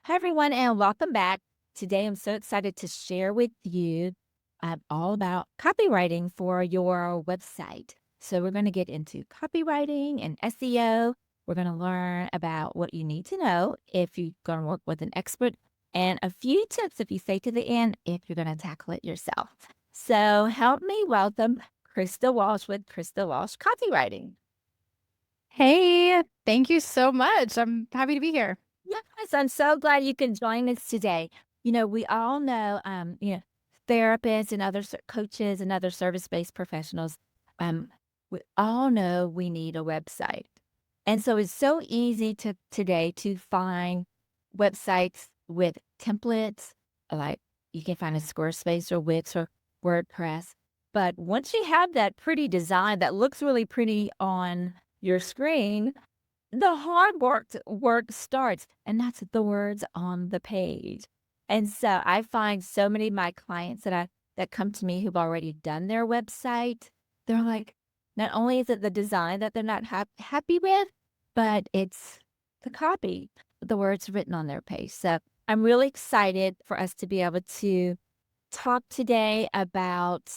Hi, everyone, and welcome back. Today, I'm so excited to share with you all about copywriting for your website. So, we're going to get into copywriting and SEO. We're going to learn about what you need to know if you're going to work with an expert, and a few tips if you stay to the end if you're going to tackle it yourself. So, help me welcome Krista Walsh with Krista Walsh Copywriting. Hey, thank you so much. I'm happy to be here. Yes, I'm so glad you can join us today. We all know, therapists and other coaches and other service-based professionals, we all know we need a website. And so it's so easy today to find websites with templates, like you can find a Squarespace or Wix or WordPress. But once you have that pretty design that looks really pretty on your screen, the hard work starts, and that's the words on the page. And so I find so many of my clients that come to me who've already done their website, they're like, not only is it the design that they're not happy with, but it's the copy, the words written on their page. So I'm really excited for us to be able to talk today about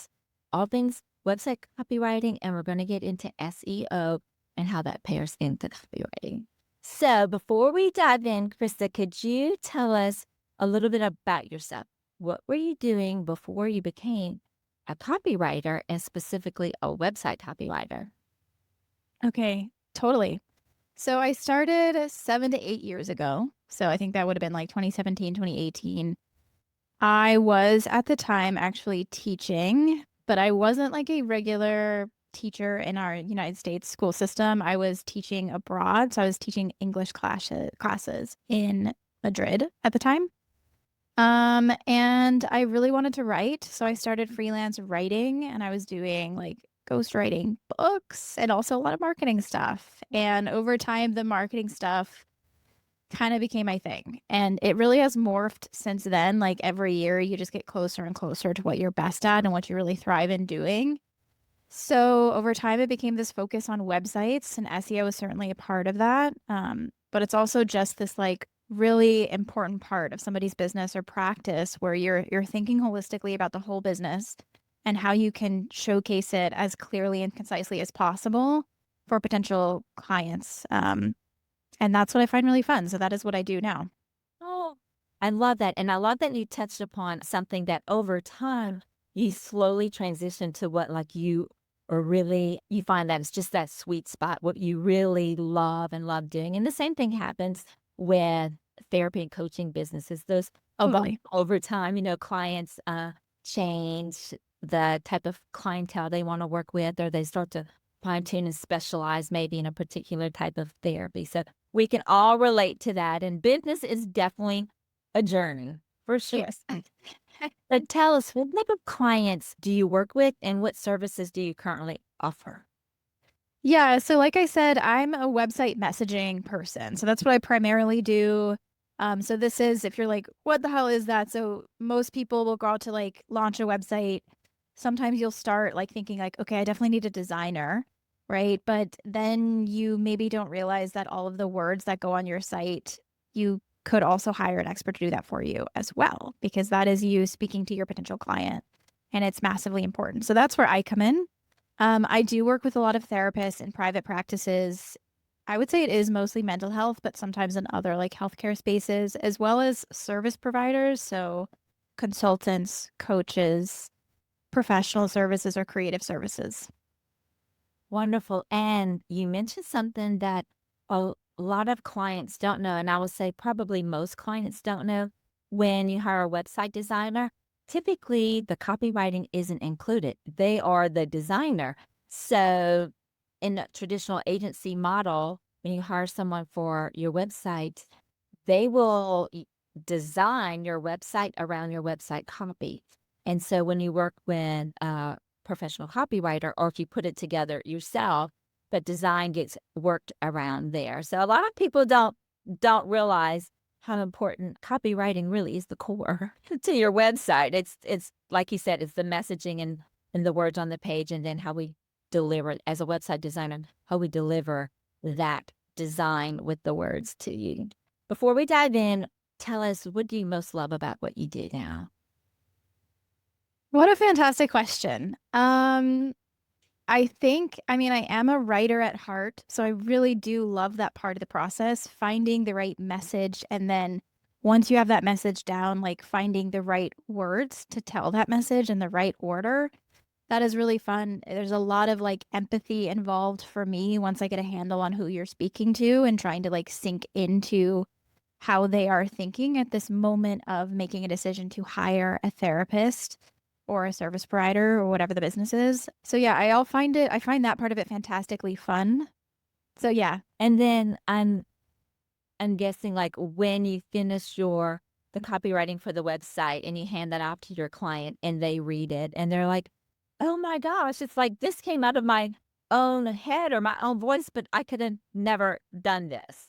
all things website copywriting, and we're going to get into SEO and how that pairs into copywriting. So before we dive in, Krista, could you tell us a little bit about yourself? What were you doing before you became a copywriter and specifically a website copywriter? Okay, totally. So I started 7 to 8 years ago. So I think that would have been like 2017, 2018. I was at the time actually teaching, but I wasn't like a regular teacher in our United States school system. I was teaching abroad. So I was teaching English classes in Madrid at the time. And I really wanted to write, so I started freelance writing and I was doing like ghostwriting books and also a lot of marketing stuff. And over time, the marketing stuff kind of became my thing. And it really has morphed since then. Like every year, you just get closer and closer to what you're best at and what you really thrive in doing. So over time, it became this focus on websites, and SEO is certainly a part of that. But it's also just this like really important part of somebody's business or practice where you're thinking holistically about the whole business and how you can showcase it as clearly and concisely as possible for potential clients. And that's what I find really fun. So that is what I do now. Oh, I love that. And I love that you touched upon something that over time you slowly transition to what like you or really you find that it's just that sweet spot, what you really love and love doing. And the same thing happens with therapy and coaching businesses. Those Totally. over time, clients change the type of clientele they want to work with, or they start to fine tune and specialize maybe in a particular type of therapy. So we can all relate to that. And business is definitely a journey for sure. Yes. But tell us, what type of clients do you work with and what services do you currently offer? Yeah, so like I said, I'm a website messaging person. So that's what I primarily do. So this is if you're like, what the hell is that? So most people will go out to like launch a website. Sometimes you'll start like thinking like, okay, I definitely need a designer, right? But then you maybe don't realize that all of the words that go on your site, you could also hire an expert to do that for you as well, because that is you speaking to your potential client and it's massively important. So that's where I come in. I do work with a lot of therapists in private practices. I would say it is mostly mental health, but sometimes in other like healthcare spaces, as well as service providers. So consultants, coaches, professional services, or creative services. Wonderful. And you mentioned something that a lot of clients don't know, and I would say probably most clients don't know. When you hire a website designer, typically the copywriting isn't included. They are the designer. So in a traditional agency model, when you hire someone for your website, they will design your website around your website copy. And so when you work with professional copywriter, or if you put it together yourself, but design gets worked around there. So a lot of people don't realize how important copywriting really is, the core to your website. It's like you said, it's the messaging and the words on the page, and then how we deliver it as a website designer, how we deliver that design with the words to you. Before we dive in, tell us, what do you most love about what you do now? What a fantastic question. I mean, I am a writer at heart, so I really do love that part of the process, finding the right message. And then once you have that message down, like finding the right words to tell that message in the right order. That is really fun. There's a lot of like empathy involved for me once I get a handle on who you're speaking to and trying to like sink into how they are thinking at this moment of making a decision to hire a therapist or a service provider or whatever the business is. So yeah, I find that part of it fantastically fun. So yeah. And then I'm guessing like when you finish the copywriting for the website and you hand that off to your client and they read it and they're like, "Oh my gosh, it's like this came out of my own head or my own voice, but I could have never done this."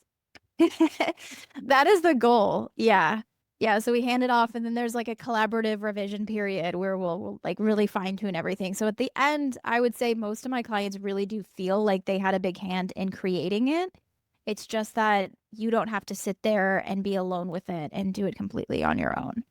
That is the goal. Yeah. Yeah. So we hand it off and then there's like a collaborative revision period where we'll like really fine tune everything. So at the end, I would say most of my clients really do feel like they had a big hand in creating it. It's just that you don't have to sit there and be alone with it and do it completely on your own.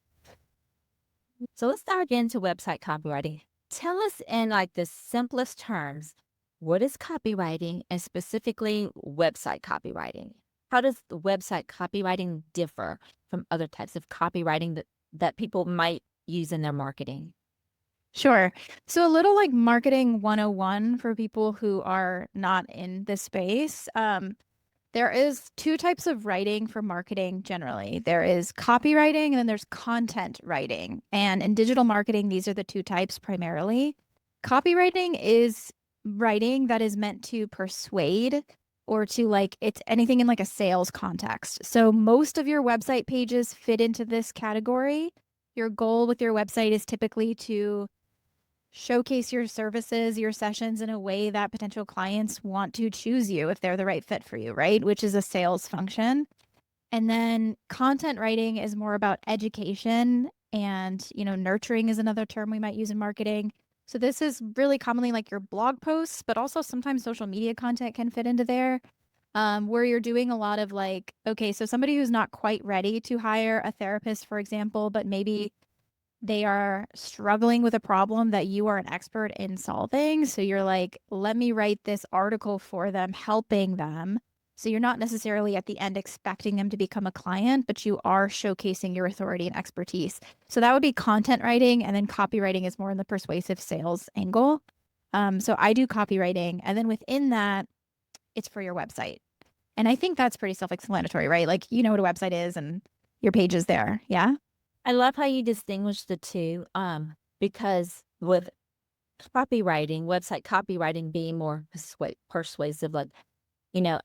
So let's dive into website copywriting. Tell us in like the simplest terms, what is copywriting and specifically website copywriting? How does the website copywriting differ from other types of copywriting that people might use in their marketing? Sure. So a little like marketing 101 for people who are not in this space. There is two types of writing for marketing generally. There is copywriting and then there's content writing. And in digital marketing, these are the two types primarily. Copywriting is writing that is meant to persuade or to like it's anything in like a sales context. So most of your website pages fit into this category. Your goal with your website is typically to showcase your services, your sessions in a way that potential clients want to choose you if they're the right fit for you, right? Which is a sales function. And then content writing is more about education and, nurturing is another term we might use in marketing. So this is really commonly like your blog posts, but also sometimes social media content can fit into there. Where you're doing a lot of like, okay, so somebody who's not quite ready to hire a therapist, for example, but maybe they are struggling with a problem that you are an expert in solving. So you're like, let me write this article for them, helping them. So you're not necessarily at the end expecting them to become a client, but you are showcasing your authority and expertise. So that would be content writing. And then copywriting is more in the persuasive sales angle. So I do copywriting. And then within that, it's for your website. And I think that's pretty self-explanatory, right? Like, you know what a website is and your page is there. Yeah. I love how you distinguish the two, because with copywriting, website copywriting being more persuasive, like,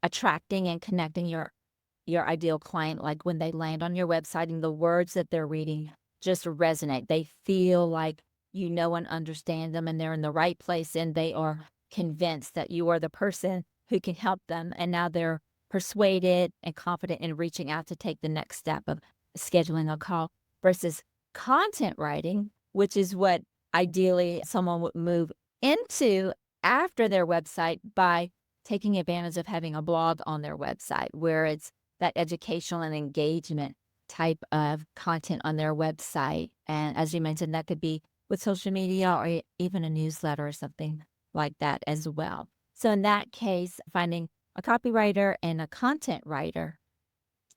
attracting and connecting your ideal client, like when they land on your website and the words that they're reading just resonate. They feel like and understand them and they're in the right place and they are convinced that you are the person who can help them. And now they're persuaded and confident in reaching out to take the next step of scheduling a call versus content writing, which is what ideally someone would move into after their website by taking advantage of having a blog on their website where it's that educational and engagement type of content on their website. And as you mentioned, that could be with social media or even a newsletter or something like that as well. So in that case, finding a copywriter and a content writer,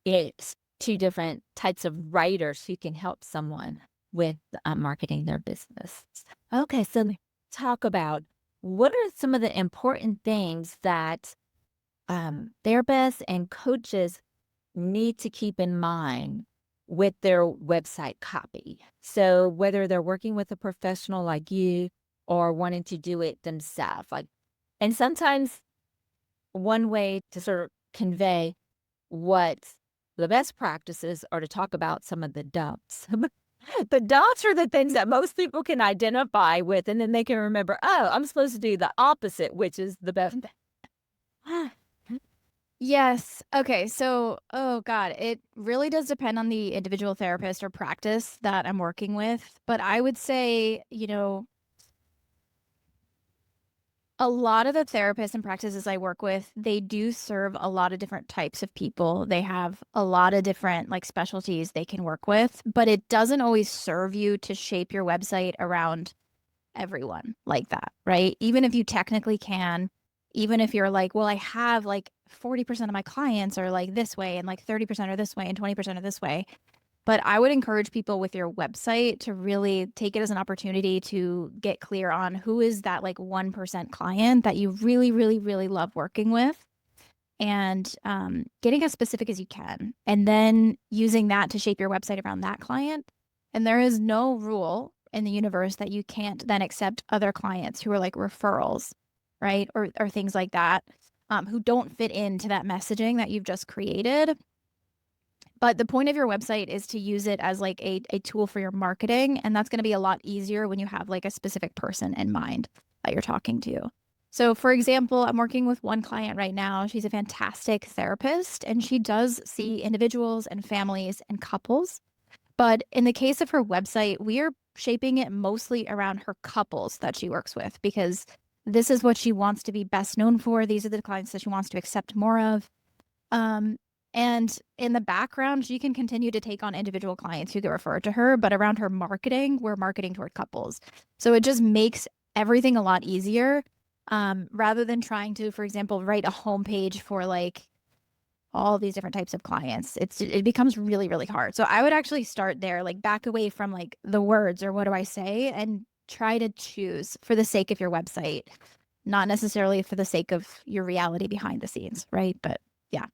it's two different types of writers who can help someone with marketing their business. Okay, so talk about what are some of the important things that therapists and coaches need to keep in mind with their website copy. So whether they're working with a professional like you or wanting to do it themselves, and sometimes one way to sort of convey what the best practices are to talk about some of the dumps. The dumps are the things that most people can identify with, and then they can remember, oh, I'm supposed to do the opposite, which is the best. Yes. Okay. So, oh God, it really does depend on the individual therapist or practice that I'm working with. But I would say, A lot of the therapists and practices I work with, they do serve a lot of different types of people. They have a lot of different like specialties they can work with, but it doesn't always serve you to shape your website around everyone like that, right? Even if you technically can, even if you're like, well, I have like 40% of my clients are like this way and like 30% are this way and 20% are this way. But I would encourage people with your website to really take it as an opportunity to get clear on who is that like 1% client that you really, really, really love working with, and getting as specific as you can. And then using that to shape your website around that client. And there is no rule in the universe that you can't then accept other clients who are like referrals, right? Or things like that, who don't fit into that messaging that you've just created. But the point of your website is to use it as like a tool for your marketing. And that's going to be a lot easier when you have like a specific person in mind that you're talking to. So, for example, I'm working with one client right now. She's a fantastic therapist and she does see individuals and families and couples. But in the case of her website, we are shaping it mostly around her couples that she works with because this is what she wants to be best known for. These are the clients that she wants to accept more of. Um, and in the background, she can continue to take on individual clients who get referred to her, but around her marketing, we're marketing toward couples. So it just makes everything a lot easier, rather than trying to, for example, write a homepage for like all these different types of clients. It becomes really, really hard. So I would actually start there, like back away from like the words or what do I say, and try to choose for the sake of your website, not necessarily for the sake of your reality behind the scenes, right? But yeah.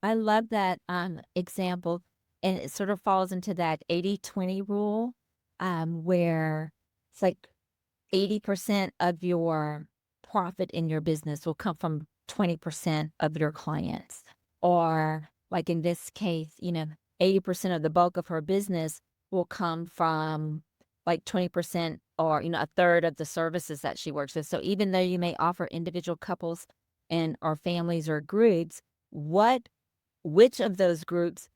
I love that example. And it sort of falls into that 80-20 rule, where it's like 80% of your profit in your business will come from 20% of your clients. Or, like in this case, 80% of the bulk of her business will come from like 20% or, a third of the services that she works with. So even though you may offer individual couples and or families or groups, which of those groups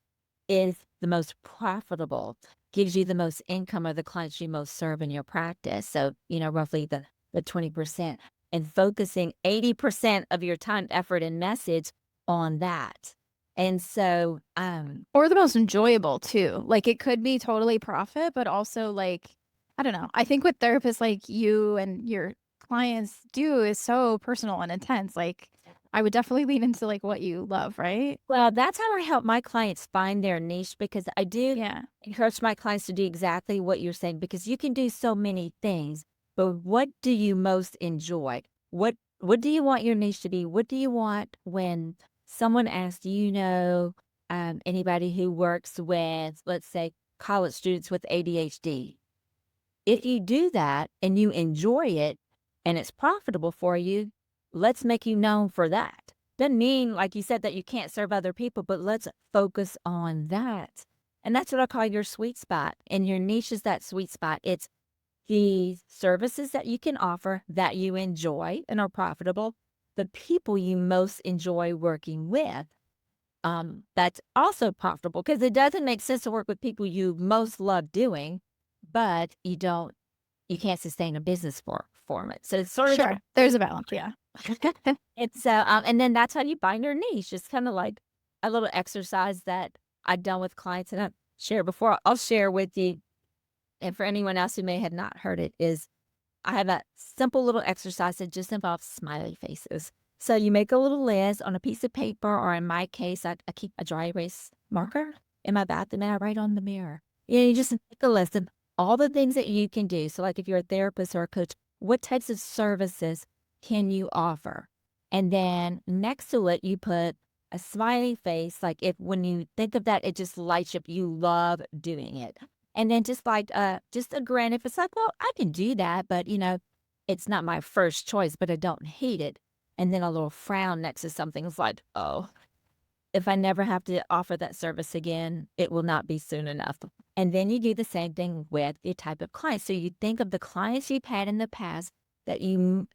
is the most profitable, gives you the most income, or the clients you most serve in your practice. So, roughly the 20%, and focusing 80% of your time, effort, and message on that. And so, Or the most enjoyable too. Like it could be totally profit, but also like, I don't know. I think what therapists like you and your clients do is so personal and intense. Like I would definitely lean into like what you love, right? well, that's how I help my clients find their niche, because I do Yeah. encourage my clients to do exactly what you're saying, because you can do so many things, but what do you most enjoy? What do you want your niche to be? What do you want when someone asks, do you know anybody who works with, let's say, college students with ADHD? If you do that and you enjoy it and it's profitable for you, let's make you known for that. Doesn't mean, like you said, that you can't serve other people, but let's focus on that. And that's what I call your sweet spot. And your niche is that sweet spot. It's the services that you can offer that you enjoy and are profitable, the people you most enjoy working with. That's also profitable, because it doesn't make sense to work with people you most love doing, but you can't sustain a business for it. So it's sort of Sure. There's a balance. Yeah. it's and then that's how you find your niche. It's kind of like a little exercise that I've done with clients and I've shared before. I'll share with you, and for anyone else who may have not heard it, is I have a simple little exercise that just involves smiley faces. So you make a little list on a piece of paper, or in my case, I keep a dry erase marker in my bathroom and I write on the mirror. You just make a list of all the things that you can do. So, like if you're a therapist or a coach, what types of services can you offer? And then next to it, you put a smiley face. Like if when you think of that, it just lights up. You love doing it. And then just a grin if it's like, well, I can do that, but it's not my first choice, but I don't hate it. And then a little frown next to something is like, oh, if I never have to offer that service again, it will not be soon enough. And then you do the same thing with your type of client. So you think of the clients you've had in the past that you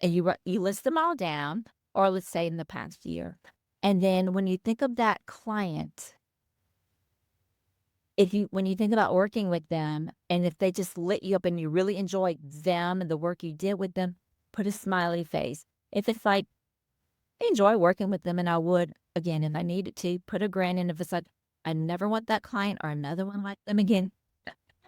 list them all down, or let's say in the past year. And then when you think of that client, when you think about working with them, and if they just lit you up and you really enjoyed them and the work you did with them, put a smiley face. If it's like, I enjoy working with them and I would, again, if I needed to, put a grin. And if it's like, I never want that client or another one like them again,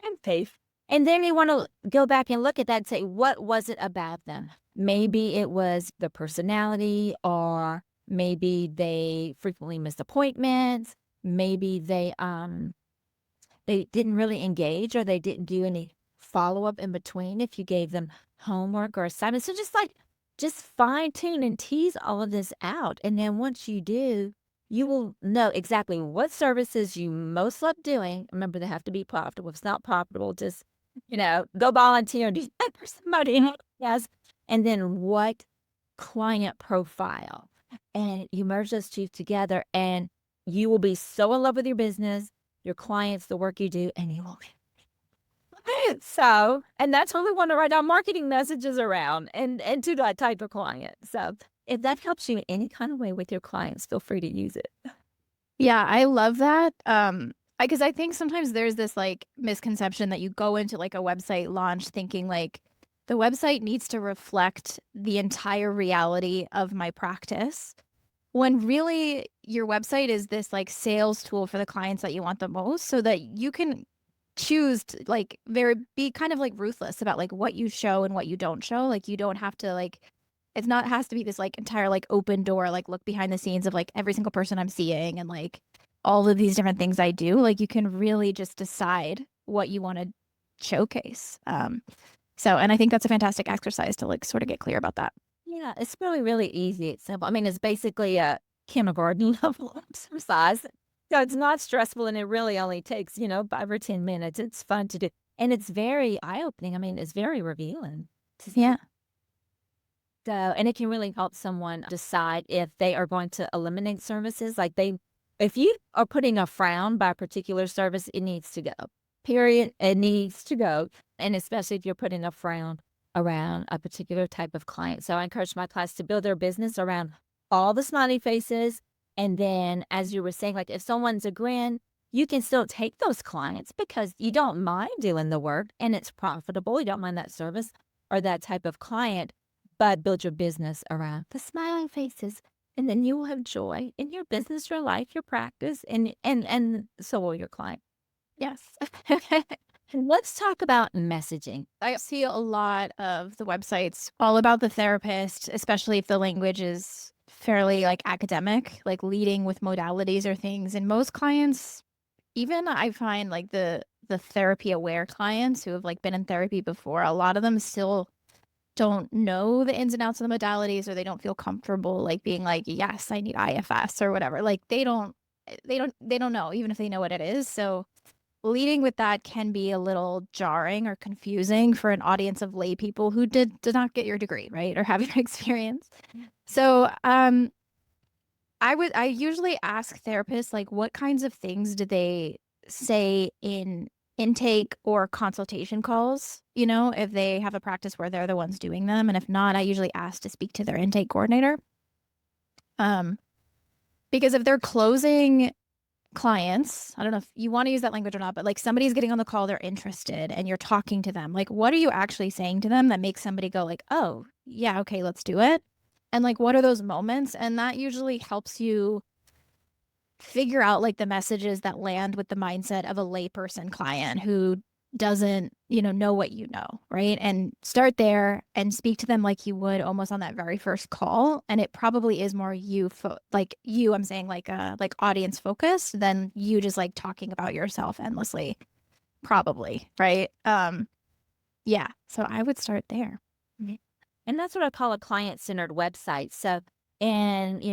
and face. And then you want to go back and look at that and say, what was it about them? Maybe it was the personality, or maybe they frequently missed appointments. Maybe they didn't really engage, or they didn't do any follow-up in between if you gave them homework or assignments. So just fine tune and tease all of this out. And then once you do, you will know exactly what services you most love doing. Remember, they have to be profitable. If it's not profitable, just, go volunteer and do that for somebody else. Yes. And then what client profile. And you merge those two together, and you will be so in love with your business, your clients, the work you do, and you will be. So, and that's what we want to write our marketing messages around and to that type of client. So if that helps you in any kind of way with your clients, feel free to use it. Yeah, I love that. Because I think sometimes there's this like misconception that you go into like a website launch thinking like the website needs to reflect the entire reality of my practice. When really your website is this like sales tool for the clients that you want the most, so that you can choose to like be kind of like ruthless about like what you show and what you don't show. Like you don't have to like it's not has to be this like entire like open door, like look behind the scenes of like every single person I'm seeing and like all of these different things I do. Like you can really just decide what you want to showcase. And I think that's a fantastic exercise to like sort of get clear about that. Yeah, it's really, really easy. It's simple. I mean, it's basically a kindergarten level exercise. So it's not stressful, and it really only takes, 5 or 10 minutes. It's fun to do. And it's very eye-opening. I mean, it's very revealing to see. Yeah. So, and it can really help someone decide if they are going to eliminate services. If you are putting a frown by a particular service, it needs to go. Period. It needs to go. And especially if you're putting a frown around a particular type of client. So I encourage my class to build their business around all the smiley faces. And then, as you were saying, like if someone's a grin, you can still take those clients because you don't mind doing the work and it's profitable. You don't mind that service or that type of client, but build your business around the smiling faces. And then you will have joy in your business, your life, your practice, and so will your client. Yes. And let's talk about messaging. I see a lot of the websites all about the therapist, especially if the language is fairly like academic, like leading with modalities or things. And most clients, even I find like the therapy aware clients who have like been in therapy before, a lot of them still don't know the ins and outs of the modalities, or they don't feel comfortable like being like, yes, I need IFS or whatever. Like they don't know, even if they know what it is. So leading with that can be a little jarring or confusing for an audience of lay people who did not get your degree, right? Or have your experience. So I usually ask therapists like what kinds of things do they say in intake or consultation calls, if they have a practice where they're the ones doing them. And if not, I usually ask to speak to their intake coordinator. Because if they're closing clients, I don't know if you want to use that language or not, but like somebody's getting on the call, they're interested and you're talking to them. Like, what are you actually saying to them that makes somebody go like, oh, yeah, okay, let's do it? And like, what are those moments? And that usually helps you figure out like the messages that land with the mindset of a layperson client who doesn't, know what you know, right? And start there and speak to them like you would almost on that very first call. And it probably is more I'm saying like audience focused than you just like talking about yourself endlessly, probably, right? Yeah. So I would start there. And that's what I call a client-centered website. So, and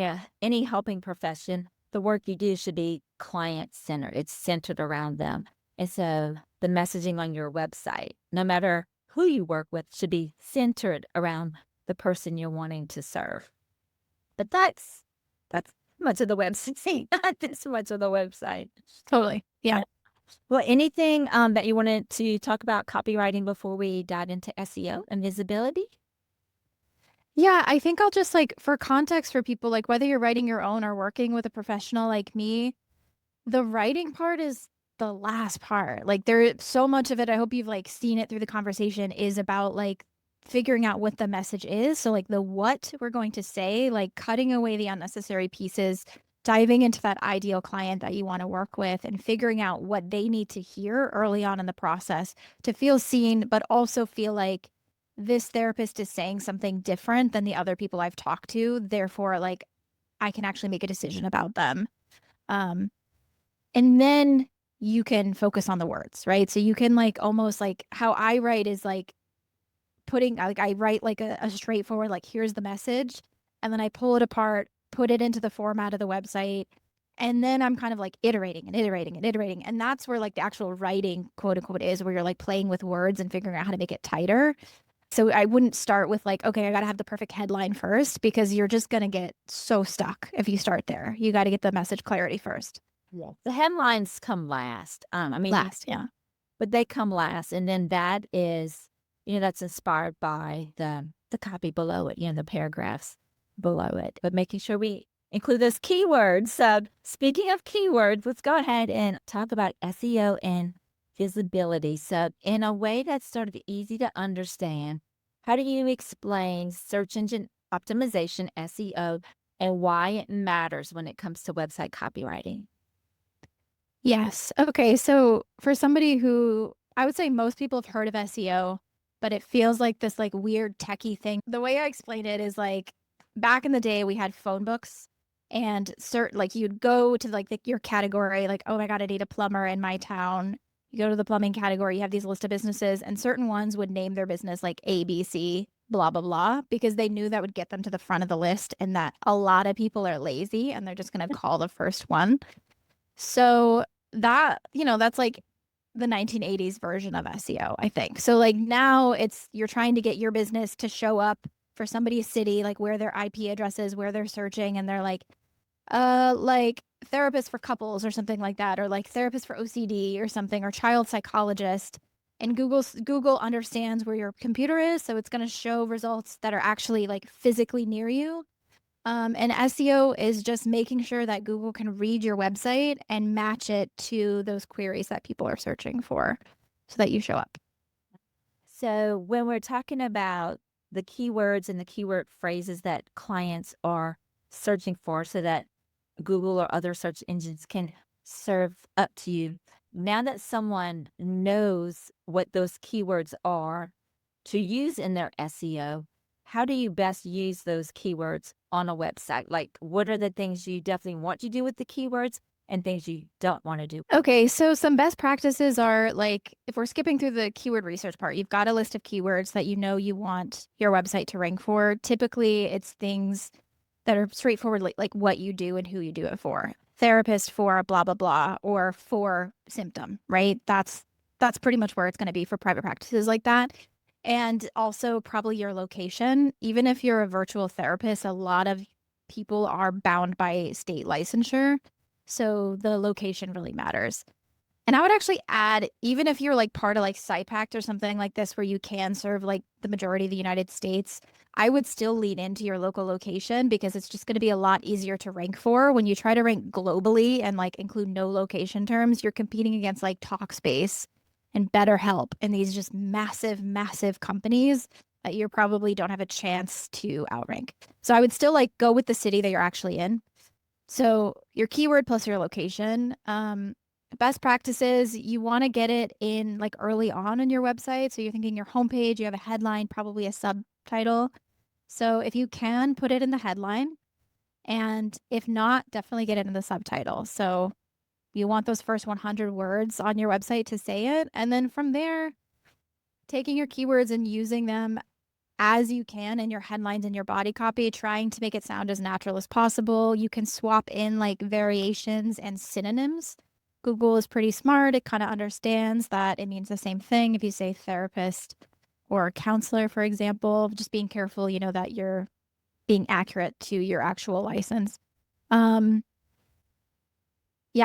any helping profession, the work you do should be client-centered. It's centered around them. And so the messaging on your website, no matter who you work with, should be centered around the person you're wanting to serve. But that's much of the website, not this much of the website. Totally. Yeah. Well, anything that you wanted to talk about copywriting before we dive into SEO and visibility? Yeah, I think I'll just like for context for people, like whether you're writing your own or working with a professional like me, the writing part is the last part. Like there is so much of it, I hope you've like seen it through the conversation, is about like figuring out what the message is. So like the what we're going to say, like cutting away the unnecessary pieces, diving into that ideal client that you want to work with and figuring out what they need to hear early on in the process to feel seen, but also feel like this therapist is saying something different than the other people I've talked to. Therefore, like I can actually make a decision about them. Um, and then you can focus on the words, right? So you can like almost like how I write is like I write like a straightforward, like, here's the message. And then I pull it apart, put it into the format of the website. And then I'm kind of like iterating and iterating and iterating. And that's where like the actual writing, quote unquote, is where you're like playing with words and figuring out how to make it tighter. So I wouldn't start with like, okay, I got to have the perfect headline first because you're just going to get so stuck if you start there. You got to get the message clarity first. Yeah. The headlines come last. I mean, Last, yeah. but they come last. And then that is, that's inspired by the copy below it, the paragraphs below it. But making sure we include those keywords. So speaking of keywords, let's go ahead and talk about SEO and visibility. So in a way that's sort of easy to understand, how do you explain search engine optimization, SEO, and why it matters when it comes to website copywriting? Yes. Okay. So for somebody who I would say most people have heard of SEO, but it feels like this like weird techie thing. The way I explain it is like back in the day we had phone books and like you'd go to like your category, like, oh my God, I need a plumber in my town. You go to the plumbing category, you have these list of businesses, and certain ones would name their business like ABC, blah, blah, blah, because they knew that would get them to the front of the list and that a lot of people are lazy and they're just going to call the first one. So that, that's like the 1980s version of SEO, I think. So like now you're trying to get your business to show up for somebody's city, like where their IP address is, where they're searching, and they're like therapist for couples or something like that, or like therapist for OCD or something, or child psychologist. And Google understands where your computer is, so it's going to show results that are actually like physically near you. And SEO is just making sure that Google can read your website and match it to those queries that people are searching for so that you show up. So when we're talking about the keywords and the keyword phrases that clients are searching for so that Google or other search engines can serve up to you, now that someone knows what those keywords are to use in their SEO, how do you best use those keywords on a website? Like, what are the things you definitely want to do with the keywords and things you don't want to do? Okay, so some best practices are like if we're skipping through the keyword research part, you've got a list of keywords that you want your website to rank for. Typically, it's things that are straightforward, like what you do and who you do it for. Therapist for blah, blah, blah, or for symptom, right? That's pretty much where it's going to be for private practices like that. And also probably your location. Even if you're a virtual therapist, a lot of people are bound by state licensure. So the location really matters. And I would actually add, even if you're like part of like SciPact or something like this, where you can serve like the majority of the United States, I would still lean into your local location because it's just going to be a lot easier to rank for. When you try to rank globally and like include no location terms, you're competing against like Talkspace and BetterHelp and these just massive, massive companies that you probably don't have a chance to outrank. So I would still like go with the city that you're actually in. So your keyword plus your location. Best practices, you want to get it in like early on your website. So you're thinking your homepage, you have a headline, probably a subtitle. So if you can, put it in the headline. And if not, definitely get it in the subtitle. So you want those first 100 words on your website to say it. And then from there, taking your keywords and using them as you can in your headlines and your body copy, trying to make it sound as natural as possible. You can swap in like variations and synonyms. Google is pretty smart. It kind of understands that it means the same thing. If you say therapist or counselor, for example, just being careful, that you're being accurate to your actual license. Yeah,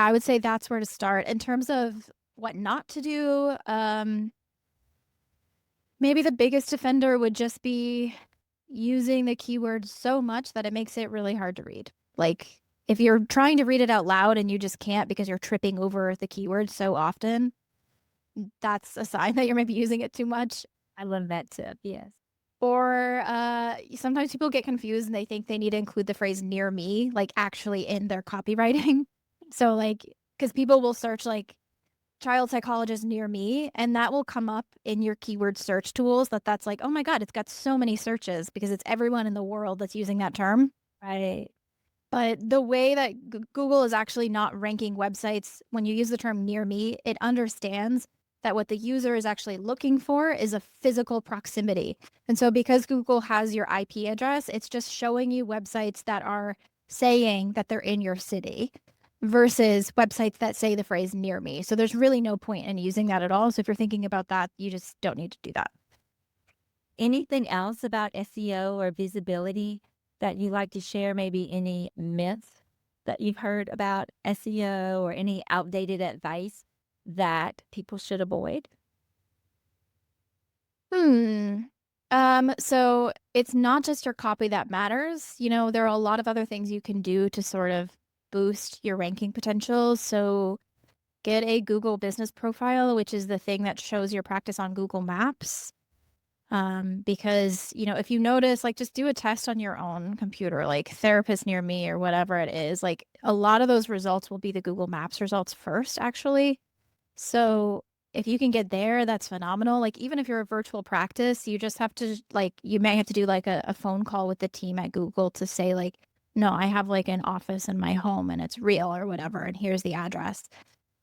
I would say that's where to start. In terms of what not to do, maybe the biggest offender would just be using the keyword so much that it makes it really hard to read. Like if you're trying to read it out loud and you just can't because you're tripping over the keyword so often, that's a sign that you're maybe using it too much. I love that tip. Yes. Or sometimes people get confused and they think they need to include the phrase near me, like actually in their copywriting. So like, because people will search like child psychologist near me, and that will come up in your keyword search tools that's like, oh my God, it's got so many searches because it's everyone in the world that's using that term. Right. But the way that Google is actually not ranking websites when you use the term near me, it understands that what the user is actually looking for is a physical proximity. And so because Google has your IP address, it's just showing you websites that are saying that they're in your city versus websites that say the phrase near me. So there's really no point in using that at all. So if you're thinking about that, you just don't need to do that. Anything else about SEO or visibility that you'd like to share? Maybe any myths that you've heard about SEO or any outdated advice that people should avoid? Hmm. So it's not just your copy that matters. You know, there are a lot of other things you can do to sort of boost your ranking potential. So get a Google business profile, which is the thing that shows your practice on Google Maps. Because, you know, if you notice, like just do a test on your own computer, like therapist near me or whatever it is, like a lot of those results will be the Google Maps results first, actually. So if you can get there, that's phenomenal. Like even if you're a virtual practice, you just have to like, you may have to do like a phone call with the team at Google to say like, no, I have like an office in my home and it's real or whatever, and here's the address.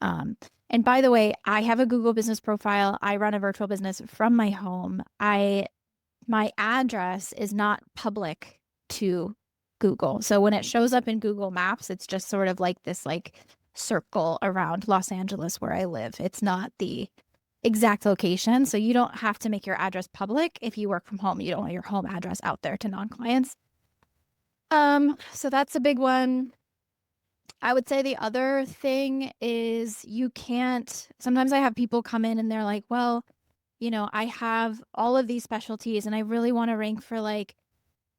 Um, and by the way, I have a Google business profile. I run a virtual business from my home. My address is not public to Google. So when it shows up in Google Maps, it's just sort of like this like circle around Los Angeles where I live. It's not the exact location. So you don't have to make your address public if you work from home. You don't want your home address out there to non-clients. So that's a big one. I would say the other thing is you can't, sometimes I have people come in and they're like, well, you know, I have all of these specialties and I really want to rank for like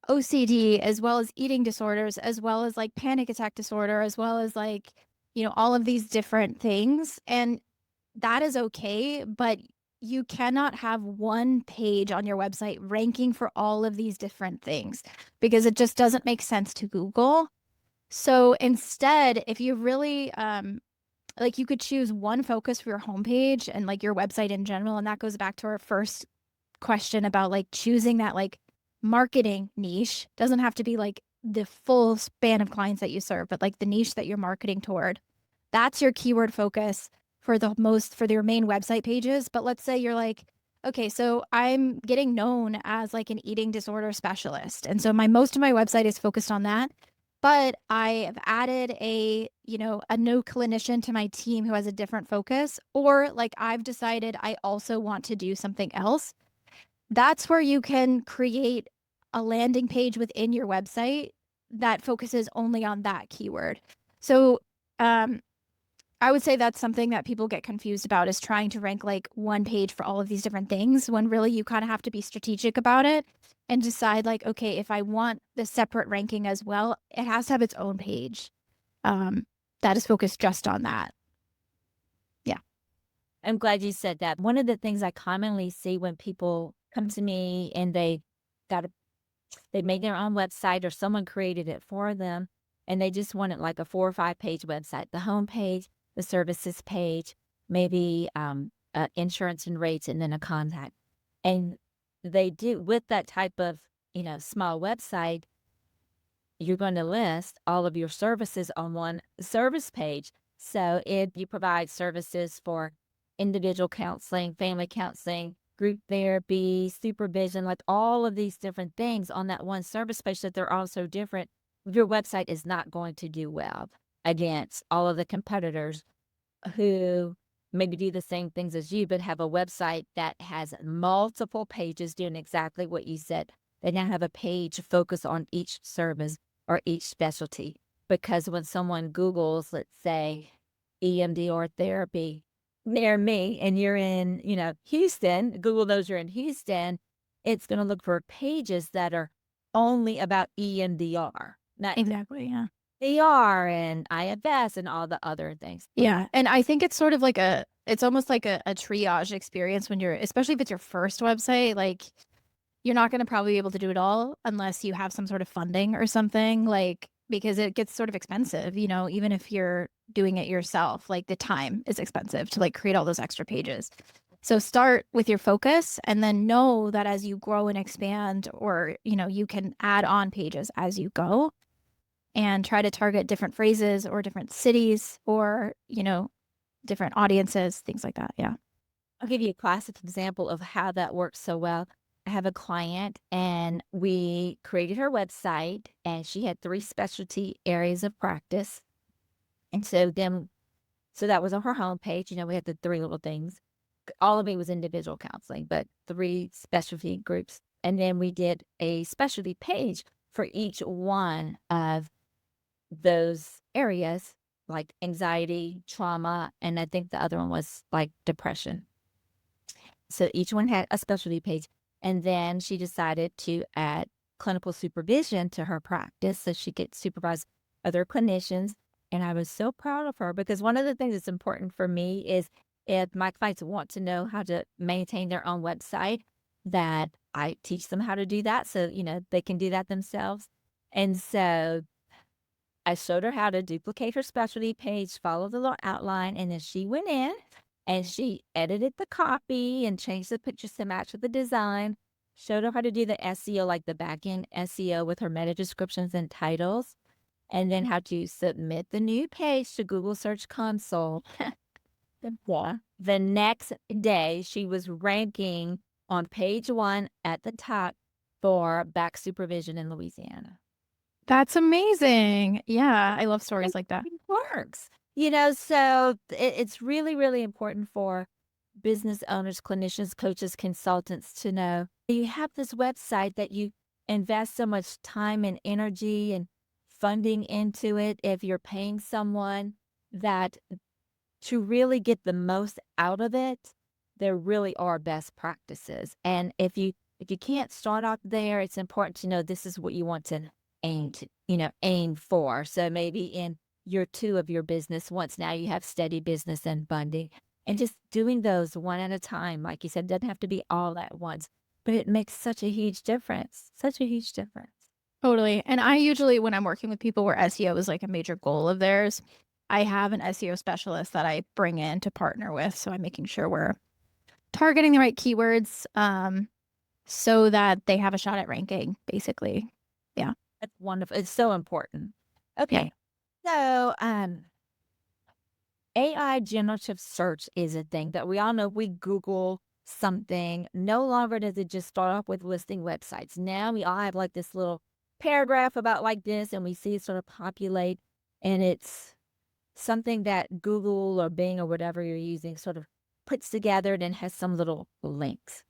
OCD as well as eating disorders, as well as like panic attack disorder, as well as like, you know, all of these different things. And that is okay, but you cannot have one page on your website ranking for all of these different things because it just doesn't make sense to Google. So instead, if you really like you could choose one focus for your homepage and like your website in general, and that goes back to our first question about like choosing that like marketing niche. Doesn't have to be like the full span of clients that you serve, but like the niche that you're marketing toward. That's your keyword focus for your main website pages. But let's say you're like, okay, so I'm getting known as like an eating disorder specialist. And so most of my website is focused on that. But I have added a new clinician to my team who has a different focus, or like I've decided I also want to do something else. That's where you can create a landing page within your website that focuses only on that keyword. So, I would say that's something that people get confused about is trying to rank like one page for all of these different things when really you kind of have to be strategic about it and decide like, okay, if I want the separate ranking as well, it has to have its own page that is focused just on that. Yeah. I'm glad you said that. One of the things I commonly see when people come to me and they made their own website or someone created it for them and they just wanted like a 4 or 5 page website, the home page, the services page, maybe insurance and rates, and then a contact. And they do with that type of, small website, you're going to list all of your services on one service page. So if you provide services for individual counseling, family counseling, group therapy, supervision, like all of these different things on that one service page that they're all so different, your website is not going to do well against all of the competitors who maybe do the same things as you, but have a website that has multiple pages doing exactly what you said. They now have a page focused on each service or each specialty. Because when someone Googles, let's say, EMDR therapy near me, and you're in, Houston, Google knows you're in Houston, it's going to look for pages that are only about EMDR, not Exactly. Yeah. ER and IFS and all the other things. Yeah. And I think it's sort of like it's almost like a triage experience when especially if it's your first website, like you're not going to probably be able to do it all unless you have some sort of funding or something, like, because it gets sort of expensive, even if you're doing it yourself, like the time is expensive to like create all those extra pages. So start with your focus and then know that as you grow and expand, or, you can add on pages as you go and try to target different phrases or different cities or, different audiences, things like that. Yeah. I'll give you a classic example of how that works so well. I have a client and we created her website and she had 3 specialty areas of practice. And so that was on her homepage. We had the 3 little things. All of it was individual counseling, but 3 specialty groups. And then we did a specialty page for each one of those areas, like anxiety, trauma, and I think the other one was like depression. So each one had a specialty page. And then she decided to add clinical supervision to her practice so she could supervise other clinicians. And I was so proud of her because one of the things that's important for me is if my clients want to know how to maintain their own website, that I teach them how to do that so, they can do that themselves. And so I showed her how to duplicate her specialty page, follow the little outline, and then she went in and she edited the copy and changed the pictures to match with the design. Showed her how to do the SEO, like the back end SEO with her meta descriptions and titles, and then how to submit the new page to Google Search Console. Yeah. The next day, she was ranking on page 1 at the top for back supervision in Louisiana. That's amazing. Yeah. I love stories like that. It works. So it's really, really important for business owners, clinicians, coaches, consultants to know you have this website that you invest so much time and energy and funding into it. If you're paying someone that to really get the most out of it, there really are best practices. And if you can't start off there, it's important to know this is what you want to aim for. So maybe in year 2 of your business, once now you have steady business and funding, and just doing those one at a time, like you said, doesn't have to be all at once, but it makes such a huge difference. Such a huge difference. Totally. And I usually, when I'm working with people where SEO is like a major goal of theirs, I have an SEO specialist that I bring in to partner with. So I'm making sure we're targeting the right keywords so that they have a shot at ranking, basically. Yeah. That's wonderful. It's so important. Yeah. Okay. So, AI generative search is a thing that we all know. If we Google something, no longer does it just start off with listing websites. Now we all have like this little paragraph about like this, and we see it sort of populate, and it's something that Google or Bing or whatever you're using sort of puts together and then has some little links.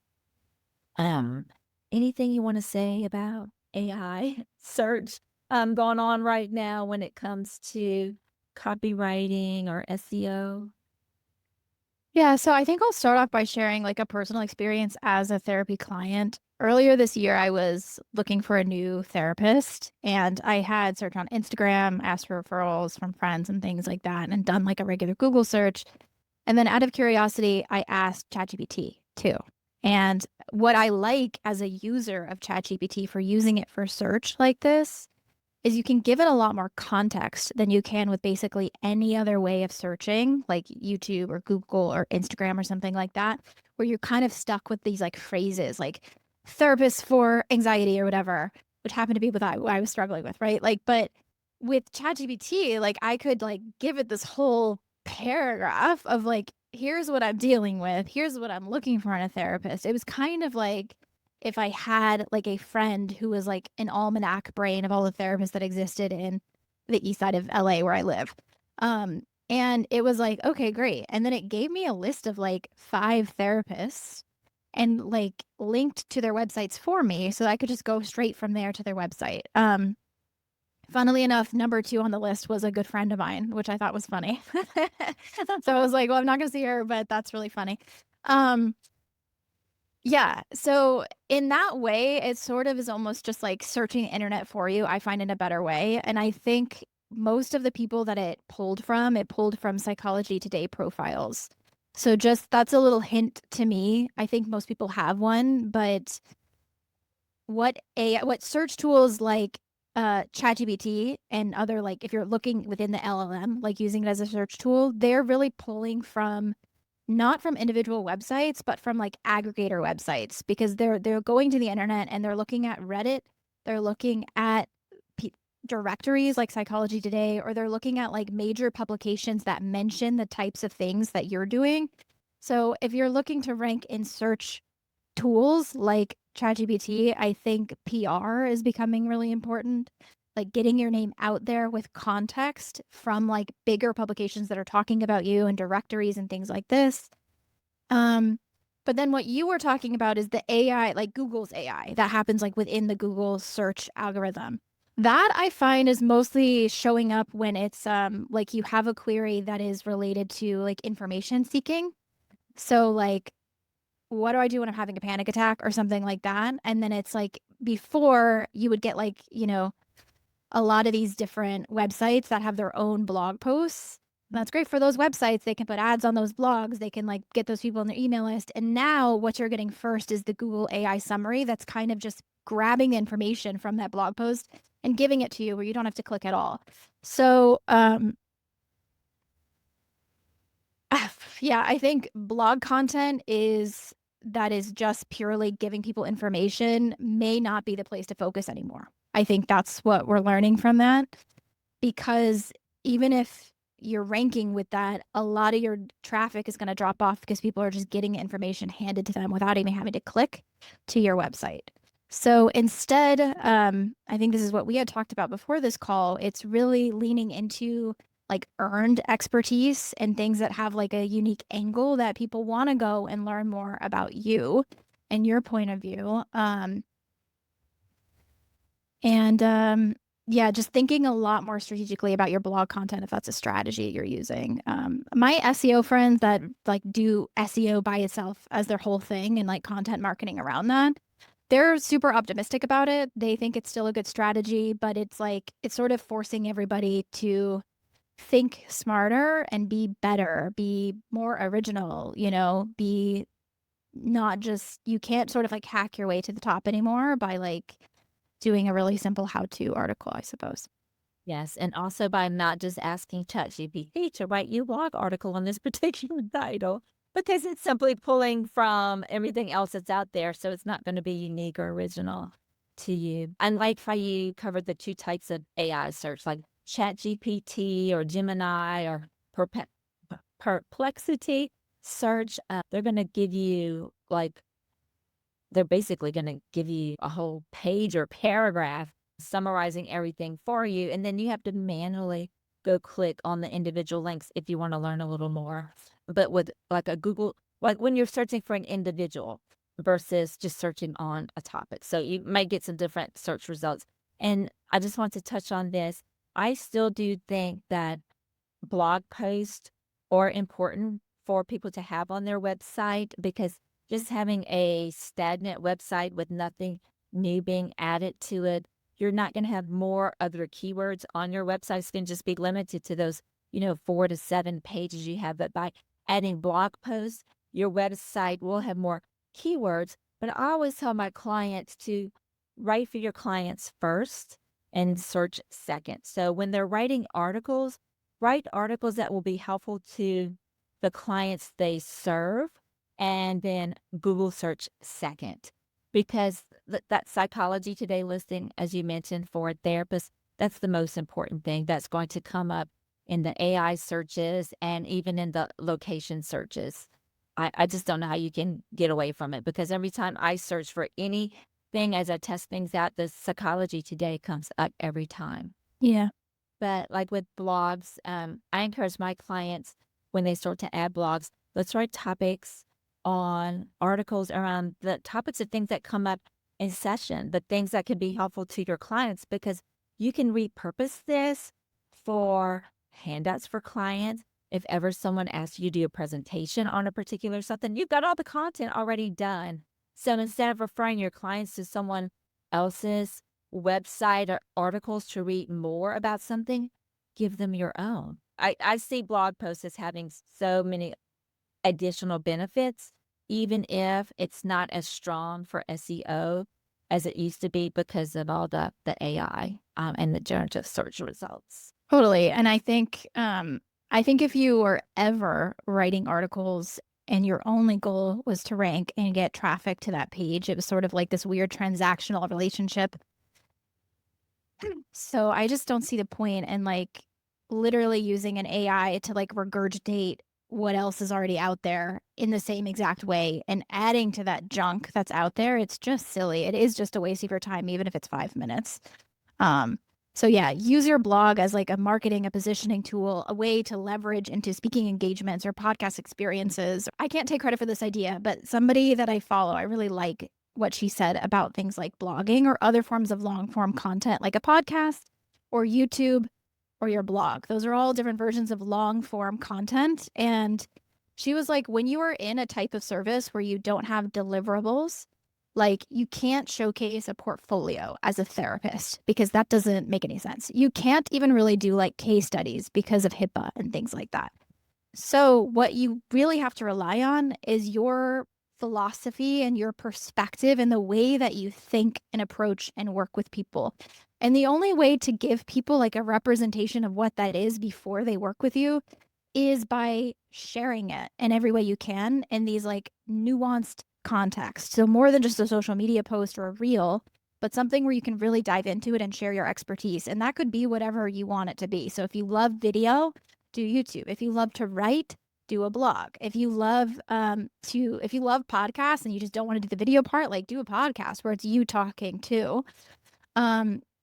Anything you want to say about AI search going on right now when it comes to copywriting or SEO? Yeah, so I think I'll start off by sharing like a personal experience as a therapy client. Earlier this year, I was looking for a new therapist and I had searched on Instagram, asked for referrals from friends and things like that, and done like a regular Google search. And then out of curiosity, I asked ChatGPT too. And what I like as a user of ChatGPT for using it for search like this is you can give it a lot more context than you can with basically any other way of searching, like YouTube or Google or Instagram or something like that, where you're kind of stuck with these like phrases like therapist for anxiety or whatever, which happened to be what I was struggling with, right? Like, but with ChatGPT, like I could like give it this whole paragraph of like, here's what I'm dealing with, here's what I'm looking for in a therapist. It was kind of like if I had like a friend who was like an almanac brain of all the therapists that existed in the east side of LA where I live. And it was like, okay, great. And then it gave me a list of like 5 therapists and like linked to their websites for me so I could just go straight from there to their website. Funnily enough, number 2 on the list was a good friend of mine, which I thought was funny. So I was like, well, I'm not going to see her, but that's really funny. Yeah. So in that way, it sort of is almost just like searching the internet for you. I find it a better way. And I think most of the people that it pulled from Psychology Today profiles. So just that's a little hint to me. I think most people have one, but what search tools like ChatGPT and other, like if you're looking within the LLM, like using it as a search tool, they're really pulling from not from individual websites, but from like aggregator websites, because they're going to the internet and they're looking at Reddit, they're looking at directories like Psychology Today, or they're looking at like major publications that mention the types of things that you're doing. So if you're looking to rank in search tools like ChatGPT, I think PR is becoming really important. Like getting your name out there with context from like bigger publications that are talking about you and directories and things like this. Um, but then what you were talking about is the AI, like Google's AI that happens like within the Google search algorithm. That I find is mostly showing up when it's like you have a query that is related to like information seeking. So like, what do I do when I'm having a panic attack or something like that? And then it's like before you would get like, a lot of these different websites that have their own blog posts. That's great for those websites. They can put ads on those blogs. They can like get those people on their email list. And now what you're getting first is the Google AI summary that's kind of just grabbing the information from that blog post and giving it to you where you don't have to click at all. So, yeah, I think blog content that is just purely giving people information may not be the place to focus anymore. I think that's what we're learning from that, because even if you're ranking with that, a lot of your traffic is going to drop off because people are just getting information handed to them without even having to click to your website. So instead, I think this is what we had talked about before this call. It's really leaning into like earned expertise and things that have like a unique angle that people want to go and learn more about you and your point of view. Yeah, just thinking a lot more strategically about your blog content if that's a strategy you're using. My SEO friends that like do SEO by itself as their whole thing and like content marketing around that, they're super optimistic about it. They think it's still a good strategy, but it's like it's sort of forcing everybody to think smarter and be better, be more original, be not just, you can't sort of like hack your way to the top anymore by like doing a really simple how-to article, I suppose. Yes, and also by not just asking ChatGPT to write you a blog article on this particular title, because it's simply pulling from everything else that's out there, so it's not gonna be unique or original to you. And like how you covered the 2 types of AI search, like ChatGPT or Gemini or Perplexity search, they're gonna give you, like they're basically gonna give you a whole page or paragraph summarizing everything for you, and then you have to manually go click on the individual links if you wanna learn a little more. But with, like, a Google like, when you're searching for an individual versus just searching on a topic, so you might get some different search results. And I just want to touch on this. I still do think that blog posts are important for people to have on their website, because just having a stagnant website with nothing new being added to it, you're not going to have more other keywords on your website. It's going to just be limited to those, 4 to 7 pages you have. But by adding blog posts, your website will have more keywords. But I always tell my clients to write for your clients first and search second. So when they're writing articles, write articles that will be helpful to the clients they serve, and then Google search second. Because that Psychology Today listing, as you mentioned, for a therapist, that's the most important thing that's going to come up in the AI searches and even in the location searches. I just don't know how you can get away from it, because every time I search for anything as I test things out, the Psychology Today comes up every time. Yeah. But like with blogs, I encourage my clients when they start to add blogs, let's write topics on articles around the topics of things that come up in session, the things that can be helpful to your clients, because you can repurpose this for handouts for clients. If ever someone asks you to do a presentation on a particular something, you've got all the content already done. So instead of referring your clients to someone else's website or articles to read more about something, give them your own. I see blog posts as having so many additional benefits, even if it's not as strong for SEO as it used to be because of all the AI and the generative search results. Totally. And I think if you were ever writing articles and your only goal was to rank and get traffic to that page, it was sort of like this weird transactional relationship. So I just don't see the point in like literally using an AI to like regurgitate what else is already out there in the same exact way and adding to that junk that's out there. It's just silly. It is just a waste of your time, even if it's 5 minutes. Um, so yeah, use your blog as like a marketing, a positioning tool, a way to leverage into speaking engagements or podcast experiences. I can't take credit for this idea, but somebody that I follow, I really like what she said about things like blogging or other forms of long form content, like a podcast or YouTube or your blog. Those are all different versions of long form content. And she was like, when you are in a type of service where you don't have deliverables, like you can't showcase a portfolio as a therapist because that doesn't make any sense. You can't even really do like case studies because of HIPAA and things like that. So, what you really have to rely on is your philosophy and your perspective and the way that you think and approach and work with people. And the only way to give people like a representation of what that is before they work with you is by sharing it in every way you can in these like nuanced contexts. So, more than just a social media post or a reel, but something where you can really dive into it and share your expertise. And that could be whatever you want it to be. So, if you love video, do YouTube. If you love to write, do a blog. If you love if you love podcasts and you just don't want to do the video part, like do a podcast where it's you talking too.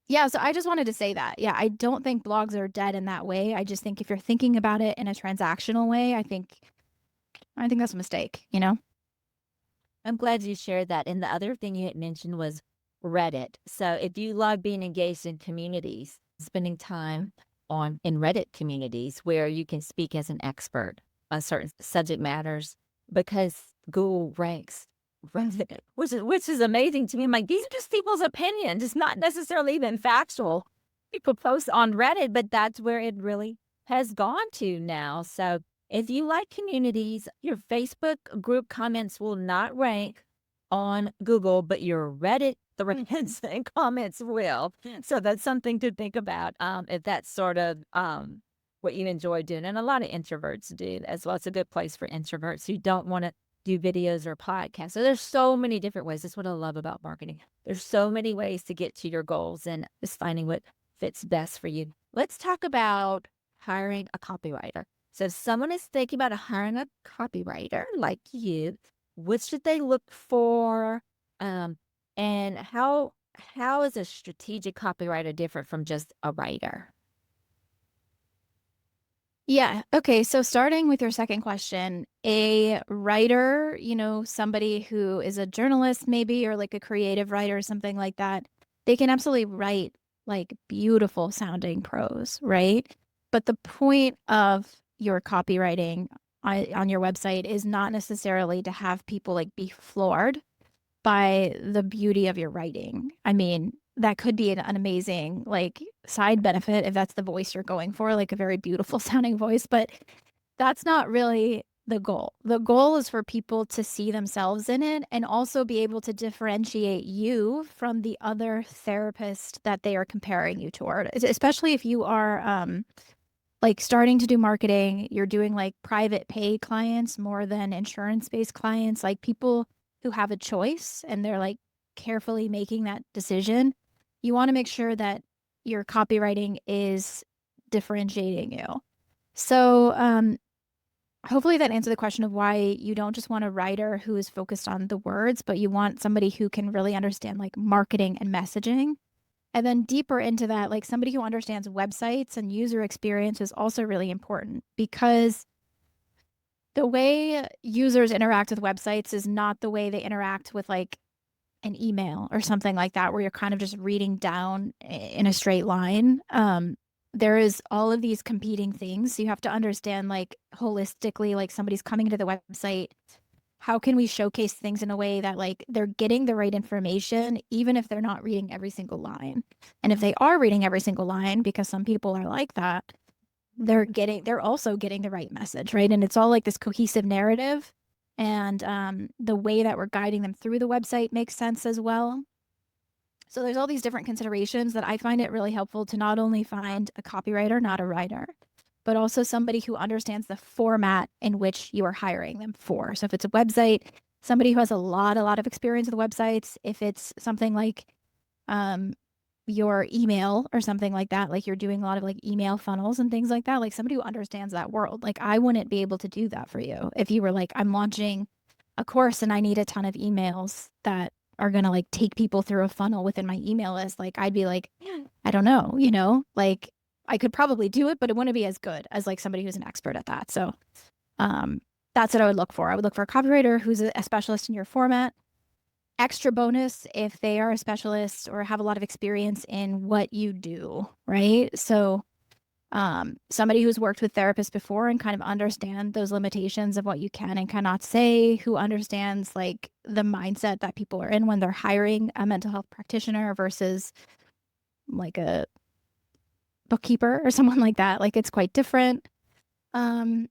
Yeah, so I just wanted to say that. Yeah, I don't think blogs are dead in that way. I just think if you're thinking about it in a transactional way, I think that's a mistake, you know? I'm glad you shared that. And the other thing you had mentioned was Reddit. So if you love being engaged in communities, spending time on in Reddit communities where you can speak as an expert on certain subject matters because Google ranks Reddit, which is amazing to me. I'm like, these are just people's opinions. It's not necessarily even factual. People post on Reddit, but that's where it really has gone to now. So if you like communities, your Facebook group comments will not rank on Google, but your Reddit threads and comments will. So that's something to think about if that's sort of what you enjoy doing. And a lot of introverts do as well. It's a good place for introverts who don't want to do videos or podcasts. So there's so many different ways. That's what I love about marketing. There's so many ways to get to your goals and just finding what fits best for you. Let's talk about hiring a copywriter. So if someone is thinking about hiring a copywriter like you, what should they look for? And how is a strategic copywriter different from just a writer? Yeah. Okay. So starting with your second question, a writer, you know, somebody who is a journalist maybe, or like a creative writer or something like that, they can absolutely write like beautiful sounding prose, right? But the point of your copywriting on your website is not necessarily to have people like be floored by the beauty of your writing. I mean, that could be an amazing like side benefit if that's the voice you're going for, like a very beautiful sounding voice, but that's not really the goal. The goal is for people to see themselves in it and also be able to differentiate you from the other therapist that they are comparing you toward. Especially if you are like starting to do marketing, you're doing like private pay clients more than insurance-based clients, like people who have a choice and they're like carefully making that decision. You want to make sure that your copywriting is differentiating you. So, hopefully that answered the question of why you don't just want a writer who is focused on the words, but you want somebody who can really understand like marketing and messaging. And then deeper into that, like somebody who understands websites and user experience is also really important because the way users interact with websites is not the way they interact with like an email or something like that, where you're kind of just reading down in a straight line. There is all of these competing things. So you have to understand like holistically, like somebody's coming to the website. How can we showcase things in a way that like they're getting the right information, even if they're not reading every single line? And if they are reading every single line, because some people are like that, they're also getting the right message, right? And it's all like this cohesive narrative. And the way that we're guiding them through the website makes sense as well. So there's all these different considerations that I find it really helpful to not only find a copywriter, not a writer, but also somebody who understands the format in which you are hiring them for. So if it's a website, somebody who has a lot of experience with websites. If it's something like um, your email or something like that, like you're doing a lot of like email funnels and things like that, like somebody who understands that world. Like I wouldn't be able to do that for you if you were like, I'm launching a course and I need a ton of emails that are going to like take people through a funnel within my email list. Like I'd be like, I don't know, like I could probably do it, but it wouldn't be as good as like somebody who's an expert at that. So um, that's what I would look for. I would look for a copywriter who's a specialist in your format. Extra bonus if they are a specialist or have a lot of experience in what you do, right? So somebody who's worked with therapists before and kind of understand those limitations of what you can and cannot say, who understands like the mindset that people are in when they're hiring a mental health practitioner versus like a bookkeeper or someone like that. Like it's quite different. Um,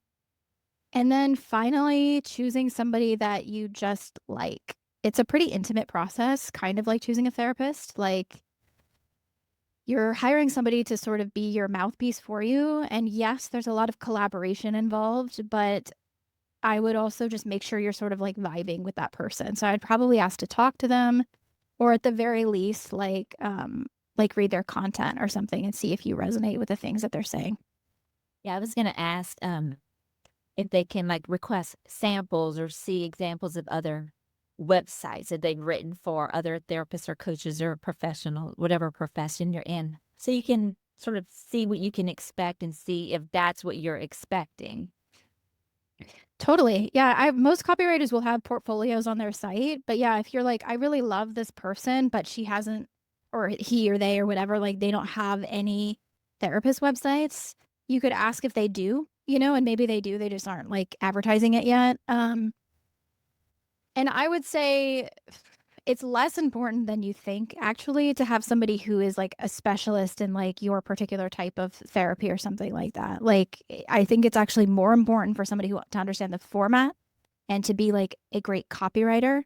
and then finally, choosing somebody that you just like. It's a pretty intimate process, kind of like choosing a therapist. Like you're hiring somebody to sort of be your mouthpiece for you. And yes, there's a lot of collaboration involved, but I would also just make sure you're sort of like vibing with that person. So I'd probably ask to talk to them or at the very least, like read their content or something and see if you resonate with the things that they're saying. Yeah, I was gonna ask, if they can, like, request samples or see examples of other websites that they've written for other therapists or coaches or professional whatever profession you're in, so you can sort of see what you can expect and see if that's what you're expecting. Totally. Yeah, most copywriters will have portfolios on their site, but yeah, if you're like, I really love this person, but she hasn't, or he or they or whatever, like they don't have any therapist websites, you could ask if they do, and maybe they do, they just aren't like advertising it yet. And I would say it's less important than you think, actually, to have somebody who is like a specialist in like your particular type of therapy or something like that. Like, I think it's actually more important for somebody who to understand the format and to be like a great copywriter.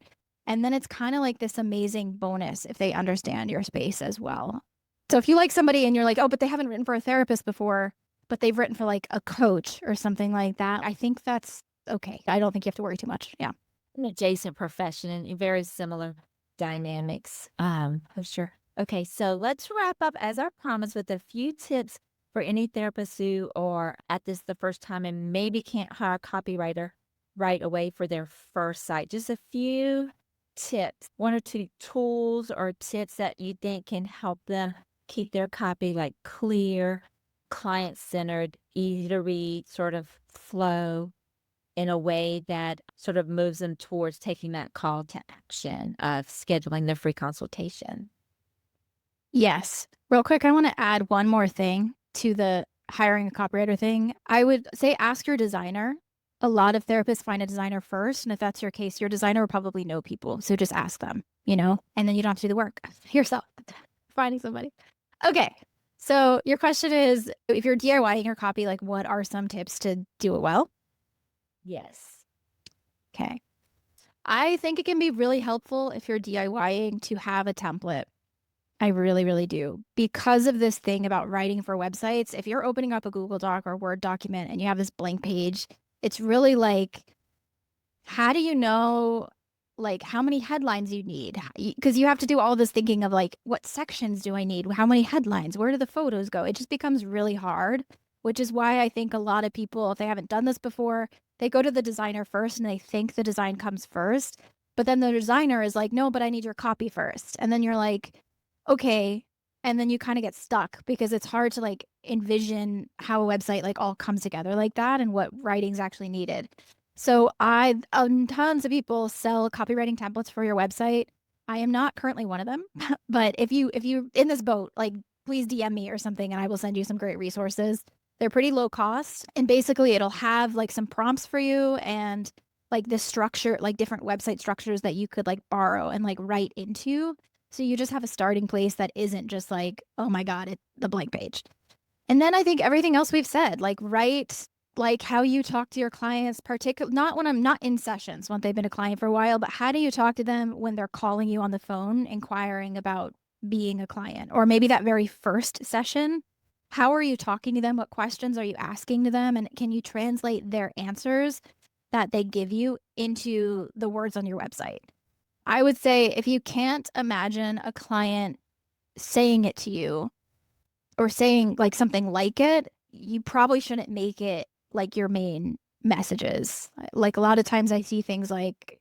And then it's kind of like this amazing bonus if they understand your space as well. So if you like somebody and you're like, oh, but they haven't written for a therapist before, but they've written for like a coach or something like that, I think that's okay. I don't think you have to worry too much. Yeah. An adjacent profession and very similar dynamics. Oh, sure. Okay, so let's wrap up as I promised with a few tips for any therapists who are at this the first time and maybe can't hire a copywriter right away for their first site. Just a few tips, one or two tools or tips that you think can help them keep their copy like clear, client-centered, easy to read, sort of flow in a way that sort of moves them towards taking that call to action of scheduling the free consultation. Yes. Real quick, I want to add one more thing to the hiring a copywriter thing. I would say ask your designer. A lot of therapists find a designer first. And if that's your case, your designer will probably know people. So just ask them, and then you don't have to do the work yourself, finding somebody. Okay. So your question is, if you're DIYing your copy, like what are some tips to do it well? Yes. Okay. I think it can be really helpful if you're DIYing to have a template. I really, really do. Because of this thing about writing for websites, if you're opening up a Google Doc or Word document and you have this blank page, it's really like, how do you know like how many headlines you need? Because you have to do all this thinking of like, what sections do I need? How many headlines? Where do the photos go? It just becomes really hard, which is why I think a lot of people, if they haven't done this before, they go to the designer first and they think the design comes first. But then the designer is like, no, but I need your copy first. And then you're like, okay. And then you kind of get stuck because it's hard to like envision how a website like all comes together like that and what writing's actually needed. So tons of people sell copywriting templates for your website. I am not currently one of them, but if you in this boat, like please DM me or something and I will send you some great resources. They're pretty low cost and basically it'll have like some prompts for you and like this structure, like different website structures that you could like borrow and like write into. So you just have a starting place that isn't just like, oh my God, it's the blank page. And then I think everything else we've said, like write like how you talk to your clients, particularly not when I'm not in sessions, when they've been a client for a while, but how do you talk to them when they're calling you on the phone, inquiring about being a client, or maybe that very first session. How are you talking to them? What questions are you asking to them? And can you translate their answers that they give you into the words on your website? I would say if you can't imagine a client saying it to you or saying like something like it, you probably shouldn't make it like your main messages. Like a lot of times I see things like,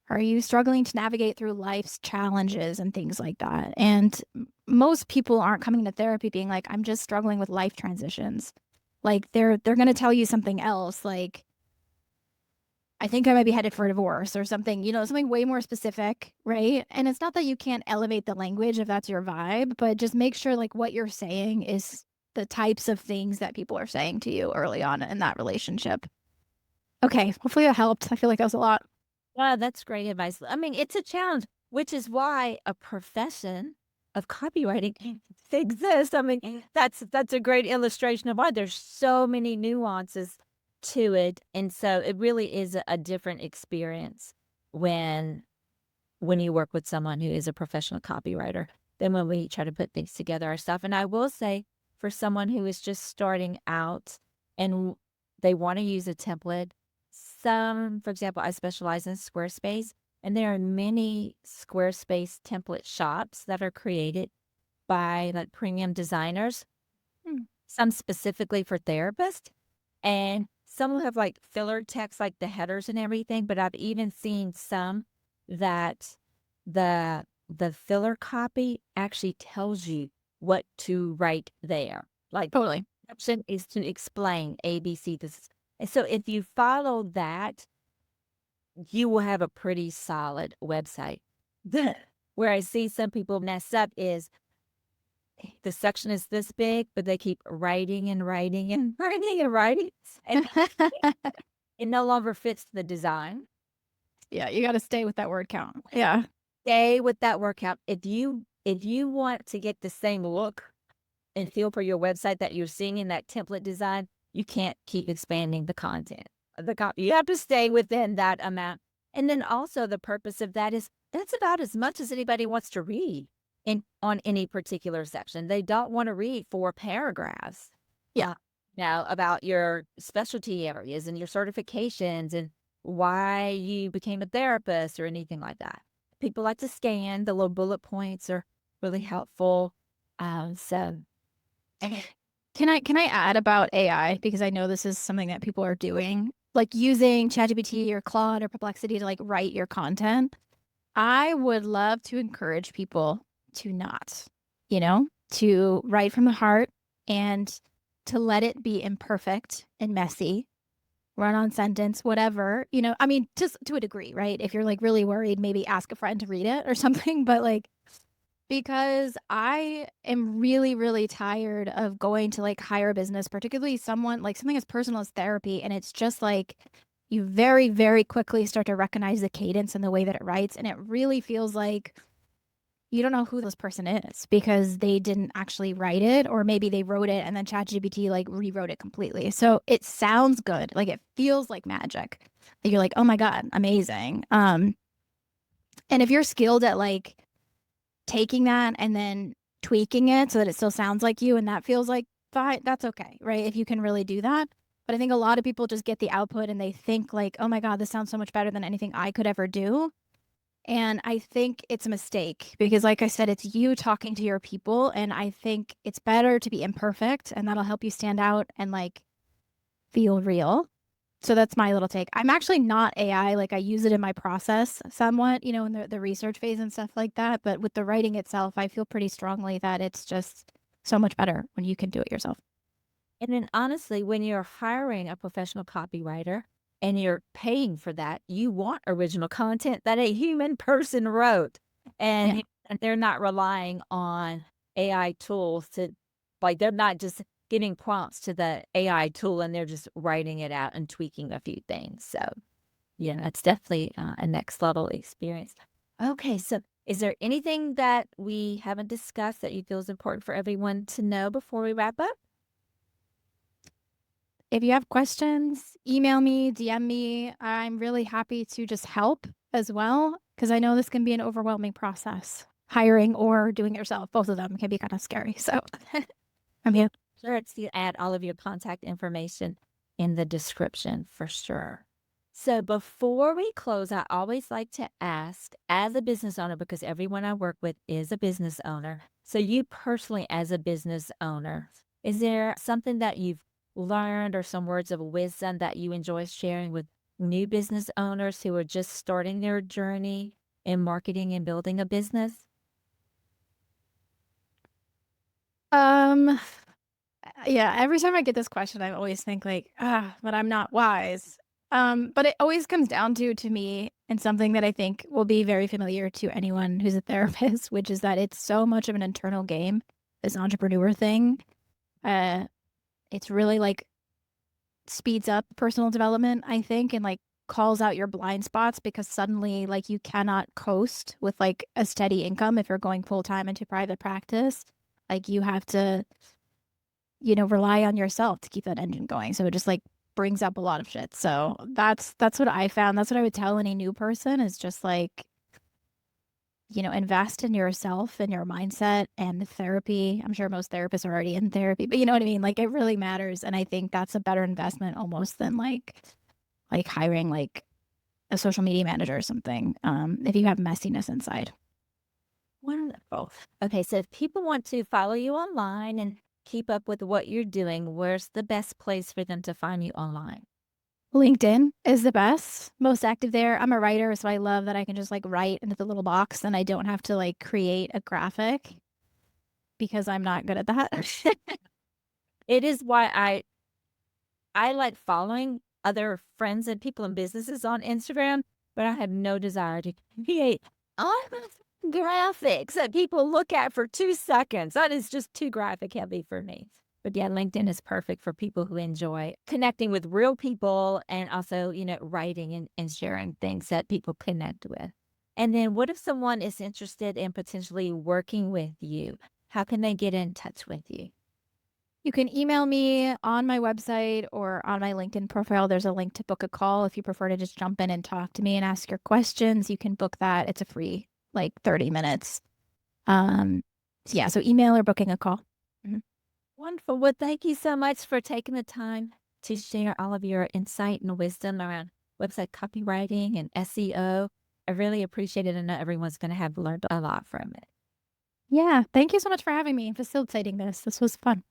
are you struggling to navigate through life's challenges and things like that? And most people aren't coming to therapy being like, I'm just struggling with life transitions. Like they're going to tell you something else, like I think I might be headed for a divorce or something, something way more specific, right? And it's not that you can't elevate the language if that's your vibe, but just make sure like what you're saying is the types of things that people are saying to you early on in that relationship. Okay, hopefully that helped. I feel like that was a lot. Wow, that's great advice. I mean, it's a challenge, which is why a profession of copywriting exists. I mean, that's a great illustration of why there's so many nuances to it, and so it really is a different experience when when you work with someone who is a professional copywriter than when we try to put things together ourselves. And I will say, for someone who is just starting out and they want to use a template, for example, I specialize in Squarespace, and there are many Squarespace template shops that are created by like premium designers, Hmm. some specifically for therapists, and some will have like filler text like the headers and everything, but I've even seen some that the filler copy actually tells you what to write there. Like Totally. option is to explain ABC. And so if you follow that, you will have a pretty solid website. Where I see some people mess up is the section is this big, but they keep writing and writing and writing and writing, and it no longer fits the design. Yeah, you got to stay with that word count. Yeah. Stay with that workout. If you want to get the same look and feel for your website that you're seeing in that template design, you can't keep expanding the content. You have to stay within that amount. And then also the purpose of that is that's about as much as anybody wants to read in on any particular section. They don't want to read 4 paragraphs. Yeah. Now about your specialty areas and your certifications and why you became a therapist or anything like that. People like to scan. The little bullet points are really helpful. So Can I add about AI, because I know this is something that people are doing, like using ChatGPT or Claude or Perplexity to like write your content. I would love to encourage people to not, to write from the heart and to let it be imperfect and messy, run on sentence, whatever, I mean, just to a degree, right? If you're like really worried, maybe ask a friend to read it or something, but like, because I am really, really tired of going to like hire a business, particularly someone like something as personal as therapy. And it's just like you very, very quickly start to recognize the cadence and the way that it writes. And it really feels like you don't know who this person is because they didn't actually write it, or maybe they wrote it and then ChatGPT like rewrote it completely. So it sounds good. Like it feels like magic. Like you're like, oh my God, amazing. And if you're skilled at like taking that and then tweaking it so that it still sounds like you and that feels like fine, that's okay, right? If you can really do that. But I think a lot of people just get the output and they think like, oh my God, this sounds so much better than anything I could ever do. And I think it's a mistake because, like I said, it's you talking to your people. And I think it's better to be imperfect and that'll help you stand out and like feel real. So that's my little take. I'm actually not AI. Like I use it in my process somewhat, in the research phase and stuff like that. But with the writing itself, I feel pretty strongly that it's just so much better when you can do it yourself. and then honestly, when you're hiring a professional copywriter and you're paying for that, you want original content that a human person wrote. Yeah. And they're not relying on AI tools to like they're not just giving prompts to the AI tool and they're just writing it out and tweaking a few things. So yeah, it's definitely a next level experience. Okay, so is there anything that we haven't discussed that you feel is important for everyone to know before we wrap up? If you have questions, email me, DM me. I'm really happy to just help as well because I know this can be an overwhelming process. hiring or doing it yourself. Both of them can be kind of scary. So I'm here. Sure, to add all of your contact information in the description for sure. So before we close, I always like to ask, as a business owner, because everyone I work with is a business owner. So you personally, as a business owner, is there something that you've learned or some words of wisdom that you enjoy sharing with new business owners who are just starting their journey in marketing and building a business? Um, yeah, every time I get this question, I always think like, but I'm not wise. But it always comes down to me and something that I think will be very familiar to anyone who's a therapist, which is that it's so much of an internal game, this entrepreneur thing. Uh, it's really like speeds up personal development, I think, and like calls out your blind spots because suddenly like you cannot coast with like a steady income if you're going full time into private practice. Like you have to, rely on yourself to keep that engine going. So it just like brings up a lot of shit. So that's what I found. That's what I would tell any new person is just like, invest in yourself and your mindset and therapy. I'm sure most therapists are already in therapy, but you know what I mean? Like it really matters. And I think that's a better investment almost than like hiring like a social media manager or something. If you have messiness inside. Wonderful. Okay, so if people want to follow you online and keep up with what you're doing, where's the best place for them to find you online? LinkedIn is the best, most active there. I'm a writer, so I love that I can just like write into the little box and I don't have to like create a graphic because I'm not good at that. It is why I like following other friends and people and businesses on Instagram, but I have no desire to create honest graphics that people look at for 2 seconds. That is just too graphic heavy for me. But yeah, LinkedIn is perfect for people who enjoy connecting with real people and also, writing and sharing things that people connect with. And then what if someone is interested in potentially working with you? How can they get in touch with you? You can email me on my website or on my LinkedIn profile. There's a link to book a call. If you prefer to just jump in and talk to me and ask your questions, you can book that. It's a free, like 30 minutes. Yeah, so email or booking a call. Mhm. Wonderful. Well, thank you so much for taking the time to share all of your insight and wisdom around website copywriting and SEO. I really appreciate it. I know everyone's going to have learned a lot from it. Yeah, thank you so much for having me and facilitating this. This was fun.